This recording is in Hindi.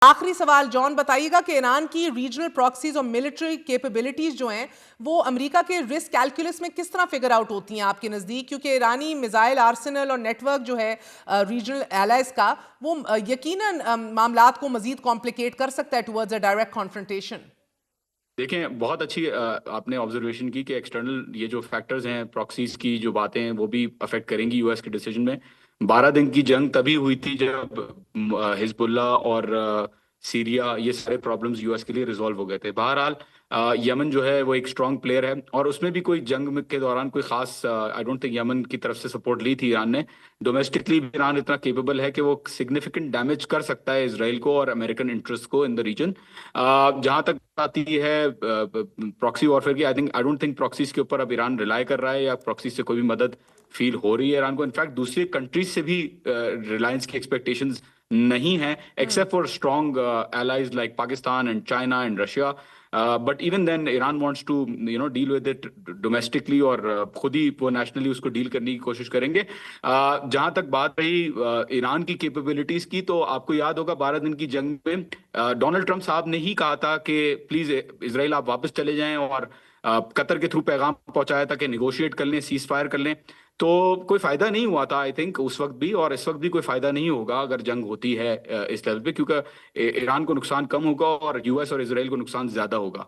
आखिरी सवाल जॉन, बताइएगा कि ईरान की रीजनल प्रॉक्सीज और मिलिट्री कैपेबिलिटीज जो हैं वो अमेरिका के रिस्क कैलकुलस में किस तरह फिगर आउट होती हैं आपके नज़दीक? क्योंकि ईरानी मिसाइल आर्सेनल और नेटवर्क जो है रीजनल एलाइज का, वो यकीनन मामलात को मजीद कॉम्प्लिकेट कर सकता है टुवर्ड्स अ डायरेक्ट कॉन्फ्रंटेशन। देखें, बहुत अच्छी आपने ऑब्जर्वेशन की कि एक्सटर्नल ये जो फैक्टर्स हैं, प्रॉक्सीज की जो बातें हैं, वो भी अफेक्ट करेंगी यूएस के डिसीजन में। 12 दिन की जंग तभी हुई थी जब हिजबुल्ला और सीरिया, ये सारे प्रॉब्लम्स यूएस के लिए रिजॉल्व हो गए थे। बहरहाल यमन जो है वो एक स्ट्रांग प्लेयर है, और उसमें भी कोई जंग के दौरान कोई खास आई डोंट थिंक यमन की तरफ से सपोर्ट ली थी ईरान ने। डोमेस्टिकली भी ईरान इतना केपेबल है कि वो सिग्निफिकेंट डैमेज कर सकता है इसराइल को और अमेरिकन इंटरेस्ट को इन द रीजन। जहां तक आती है प्रॉक्सी वॉरफेयर की, आई डोंट थिंक प्रॉक्सीज के ऊपर अब ईरान रिलाई कर रहा है या प्रॉक्सी से कोई भी मदद फील हो रही है ईरान को। इनफैक्ट दूसरी कंट्रीज से भी रिलायंस की एक्सपेक्टेशंस नहीं है, except for strong allies like Pakistan and China and Russia. But even then Iran wants to deal with it domestically, और खुद ही वो नेशनली उसको डील करने की कोशिश करेंगे। जहां तक बात रही ईरान की कैपेबिलिटीज की, तो आपको याद होगा 12 दिन की जंग में डोनाल्ड ट्रंप साहब ने ही कहा था कि प्लीज इसराइल आप वापस चले जाएं, और कतर के थ्रू पैगाम पहुंचाया था कि निगोशिएट कर लें, सीज फायर कर लें। तो कोई फायदा नहीं हुआ था आई थिंक उस वक्त भी, और इस वक्त भी कोई फायदा नहीं होगा अगर जंग होती है इस लेवल पे, क्योंकि ईरान को नुकसान कम होगा और यूएस और इसराइल को नुकसान ज्यादा होगा।